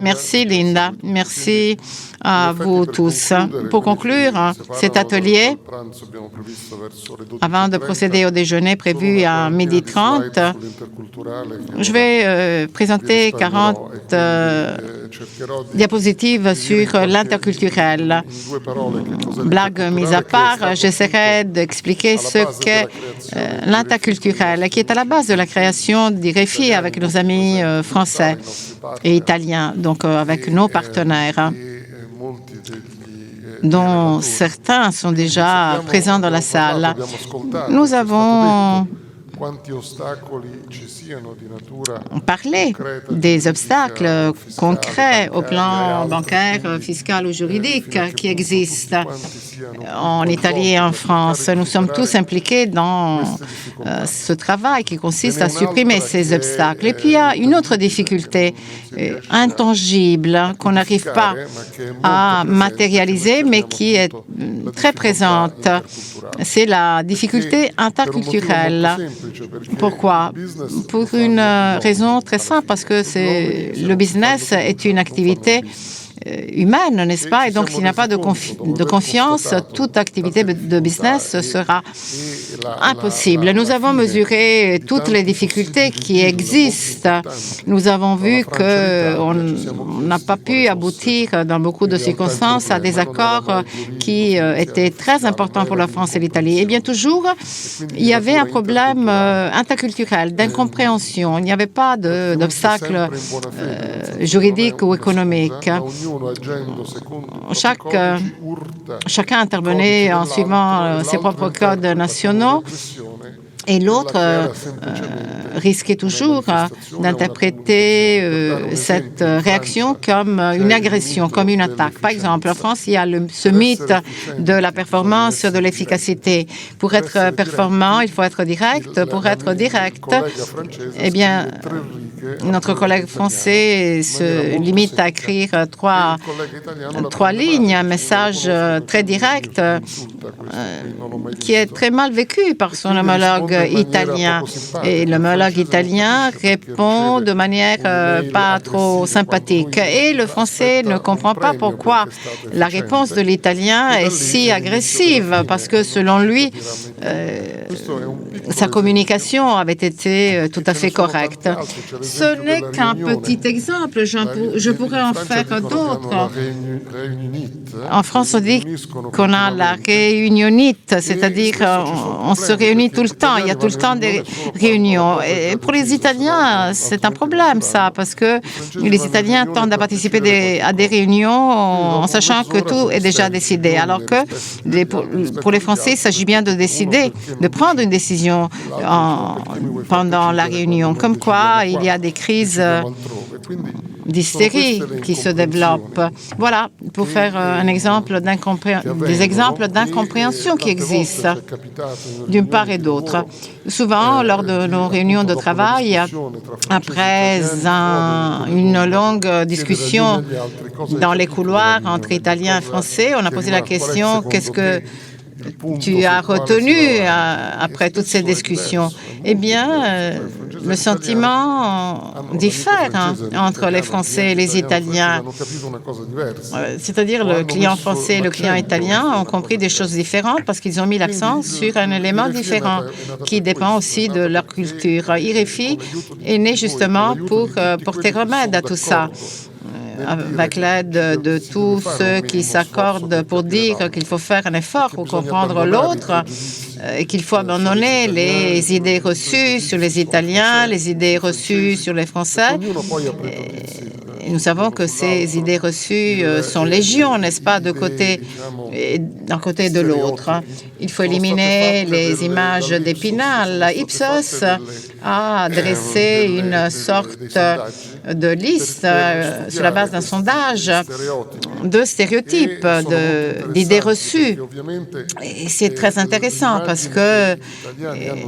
Merci Linda, merci à vous tous. Pour conclure cet atelier, avant de procéder au déjeuner prévu à 12h30, je vais présenter 40 diapositives sur l'interculturel. Blague mise à part, j'essaierai d'expliquer ce qu'est l'interculturel, qui est à la base de la création d'IREFI avec nos amis français et italiens, donc avec nos partenaires, dont certains sont déjà présents dans la salle. Nous avons parlé des obstacles concrets au plan bancaire, fiscal ou juridique qui existent en Italie et en France. Nous sommes tous impliqués dans ce travail qui consiste à supprimer ces obstacles. Et puis, il y a une autre difficulté intangible qu'on n'arrive pas à matérialiser, mais qui est très présente. C'est la difficulté interculturelle. Pourquoi? Pour une raison très simple, parce que le business est une activité humaine, n'est-ce pas? Et donc, s'il n'y a pas de confiance, toute activité de business sera impossible. Nous avons mesuré toutes les difficultés qui existent. Nous avons vu qu'on n'a pas pu aboutir dans beaucoup de circonstances à des accords qui étaient très importants pour la France et l'Italie. Et bien toujours, il y avait un problème interculturel, d'incompréhension. Il n'y avait pas d'obstacle juridique ou économique. Chacun intervenait en suivant ses propres codes nationaux. Et l'autre risquait toujours d'interpréter cette réaction comme une agression, comme une attaque. Par exemple, en France, il y a ce mythe de la performance, de l'efficacité. Pour être performant, il faut être direct. Pour être direct, eh bien, notre collègue français se limite à écrire trois lignes, un message très direct qui est très mal vécu par son homologue italien. Et l'homologue italien répond de manière pas trop sympathique. Et le français ne comprend pas pourquoi la réponse de l'italien est si agressive, parce que selon lui, sa communication avait été tout à fait correcte. Ce n'est qu'un petit exemple, je pourrais en faire d'autres. En France, on dit qu'on a la réunionite, c'est-à-dire on se réunit tout le temps, il y a tout le temps des réunions. Et pour les Italiens, c'est un problème, ça, parce que les Italiens tendent à participer à des réunions en sachant que tout est déjà décidé, alors que pour les Français, il s'agit bien de décider, de prendre une décision pendant la réunion. Comme quoi, il y a des crises d'hystérie qui se développent. Voilà, pour faire un exemple des exemples d'incompréhension qui existent d'une part et d'autre. Souvent, lors de nos réunions de travail, après une longue discussion dans les couloirs entre Italiens et Français, on a posé la question « Qu'est-ce que tu as retenu après toutes ces discussions ?» Eh bien, le sentiment diffère entre les Français et les Italiens. C'est-à-dire le client français et le client italien ont compris des choses différentes parce qu'ils ont mis l'accent sur un élément différent qui dépend aussi de leur culture. IREFI est né justement pour porter remède à tout ça, avec l'aide de tous ceux qui s'accordent pour dire qu'il faut faire un effort pour comprendre l'autre et qu'il faut abandonner les idées reçues sur les Italiens, les idées reçues sur les Français. Et nous savons que ces idées reçues sont légion, n'est-ce pas, d'un côté et de l'autre. Il faut éliminer les images d'Épinal. Ipsos a dressé une sorte de liste sur la base d'un sondage de stéréotypes, d'idées reçues. Et c'est très intéressant parce que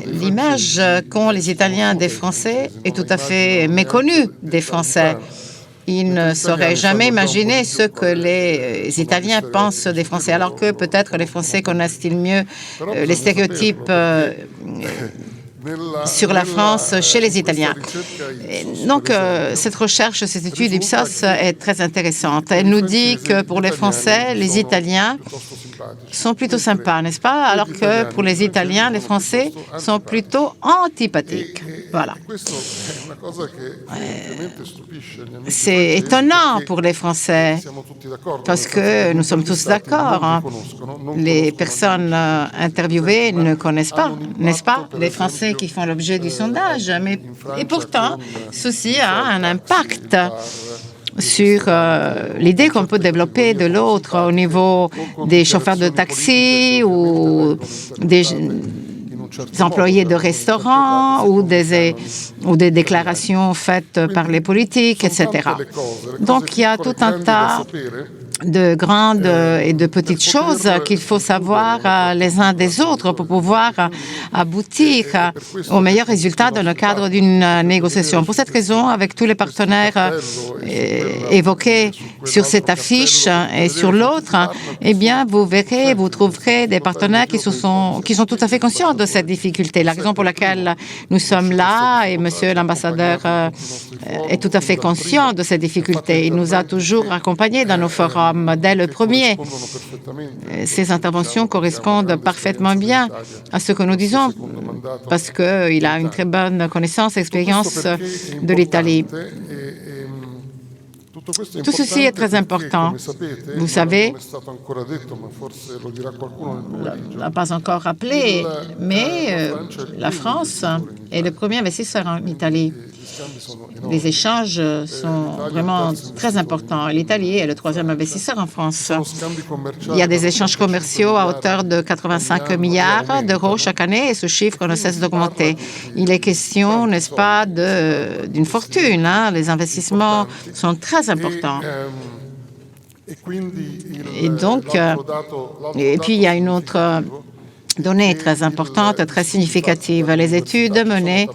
l'image qu'ont les Italiens des Français est tout à fait méconnue des Français. Ils ne sauraient jamais imaginer ce que les Italiens pensent des Français, alors que peut-être les Français connaissent-ils mieux les stéréotypes sur la France chez les Italiens. Et donc, cette recherche, cette étude Ipsos est très intéressante. Elle nous dit que pour les Français, les Italiens sont plutôt sympas, n'est-ce pas? Alors que pour les Italiens, les Français sont plutôt antipathiques. Voilà. C'est étonnant pour les Français parce que nous sommes tous d'accord. Hein. Les personnes interviewées ne connaissent pas, n'est-ce pas, les Français qui font l'objet du sondage. Et pourtant, ceci a un impact sur l'idée qu'on peut développer de l'autre au niveau des chauffeurs de taxi ou des employés de restaurants ou des déclarations faites par les politiques, etc. Donc, il y a tout un tas de grandes et de petites choses qu'il faut savoir les uns des autres pour pouvoir aboutir au meilleur résultat dans le cadre d'une négociation. Pour cette raison, avec tous les partenaires évoqués sur cette affiche et sur l'autre, eh bien, vous verrez, vous trouverez des partenaires qui sont tout à fait conscients de cette difficulté. La raison pour laquelle nous sommes là, et Monsieur l'ambassadeur est tout à fait conscient de cette difficulté. Il nous a toujours accompagnés dans nos forums dès le premier. Ces interventions correspondent parfaitement bien à ce que nous disons, parce qu'il a une très bonne connaissance et expérience de l'Italie. Tout ceci est très important. Vous savez, on n'a pas encore rappelé, mais la France est le premier investisseur en Italie. Les échanges sont vraiment très importants. L'Italie est le troisième investisseur en France. Il y a des échanges commerciaux à hauteur de 85 milliards d'euros chaque année et ce chiffre ne cesse d'augmenter. Il est question, n'est-ce pas, d'une fortune. Hein? Les investissements sont très importants. Et donc, et puis il y a une autre donnée très importante, très significative. Les études menées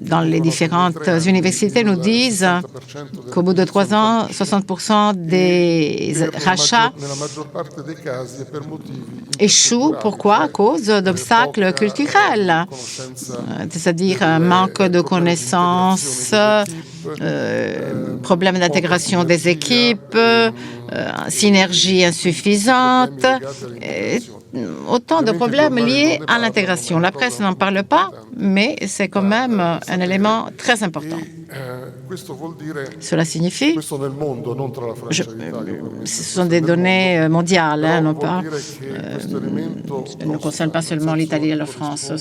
dans les différentes universités nous disent qu'au bout de 3 ans, 60% des rachats échouent. Pourquoi? À cause d'obstacles culturels, c'est-à-dire un manque de connaissances, problème d'intégration des équipes, synergie insuffisante, autant de problèmes liés à l'intégration. La presse n'en parle pas, mais c'est quand même un élément très important. Cela signifie, ce sont des données mondiales, hein, non pas, ne concernent pas seulement l'Italie et la France.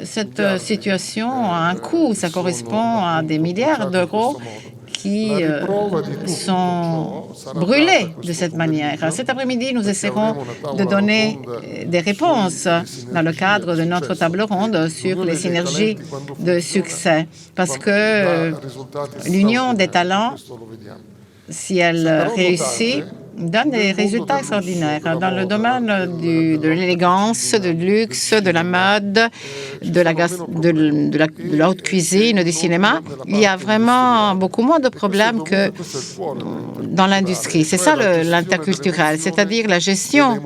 Cette situation a un coût, ça correspond à des milliards d'euros qui sont brûlés de cette manière. Cet après-midi, nous essaierons de donner des réponses dans le cadre de notre table ronde sur les synergies de succès, parce que l'union des talents, si elle réussit, donne des résultats extraordinaires. Dans le domaine de l'élégance, du luxe, de la mode, de la haute cuisine, du cinéma, il y a vraiment beaucoup moins de problèmes que dans l'industrie. C'est ça l'interculturel, c'est-à-dire la gestion,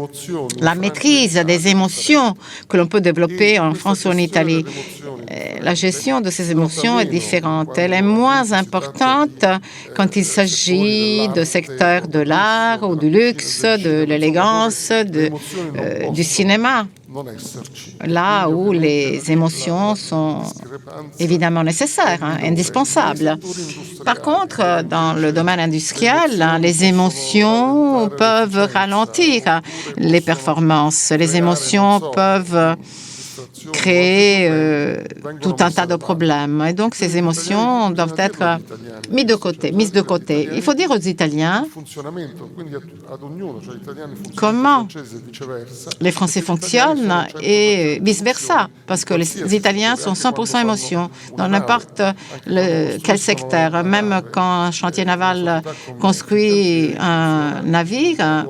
la maîtrise des émotions que l'on peut développer en France ou en Italie. La gestion de ces émotions est différente. Elle est moins importante quand il s'agit de secteurs de l'art ou du luxe, de l'élégance, du cinéma, là où les émotions sont évidemment nécessaires, hein, indispensables. Par contre, dans le domaine industriel, les émotions peuvent ralentir les performances. Les émotions peuvent créer tout un tas de problèmes. Et donc, ces émotions doivent être mises de côté. Il faut dire aux Italiens comment les Français fonctionnent et vice-versa, parce que les Italiens sont 100% émotion dans n'importe quel secteur. Même quand un chantier naval construit un navire,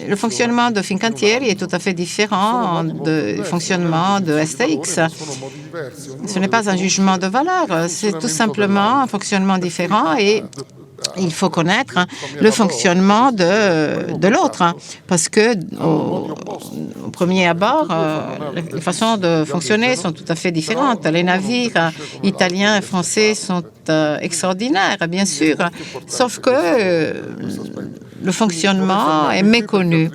le fonctionnement de Fincantieri est tout à fait différent du fonctionnement de STX. Ce n'est pas un jugement de valeur, c'est tout simplement un fonctionnement différent et il faut connaître le fonctionnement de l'autre, parce que au premier abord, les façons de fonctionner sont tout à fait différentes. Les navires italiens et français sont extraordinaires, bien sûr, sauf que le fonctionnement est méconnu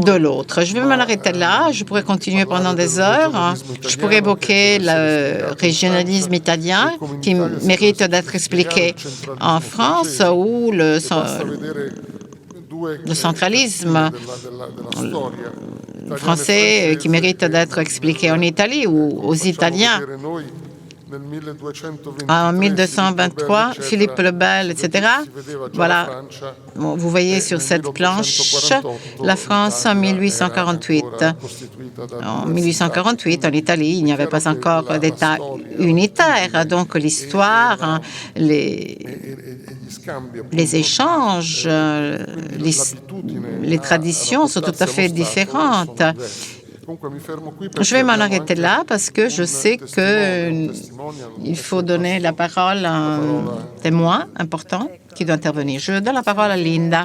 de l'autre. Je vais m'en arrêter là. Je pourrais continuer pendant des heures. Je pourrais évoquer le régionalisme italien qui mérite d'être expliqué en France, ou le centralisme français qui mérite d'être expliqué en Italie ou aux Italiens. En 1223, Philippe le Bel, etc. Voilà, vous voyez sur cette planche la France en 1848. En 1848, en Italie, il n'y avait pas encore d'État unitaire. Donc l'histoire, les échanges, les traditions sont tout à fait différentes. Je vais m'en arrêter là parce que je sais qu'il faut donner la parole à un témoin important qui doit intervenir. Je donne la parole à Linda.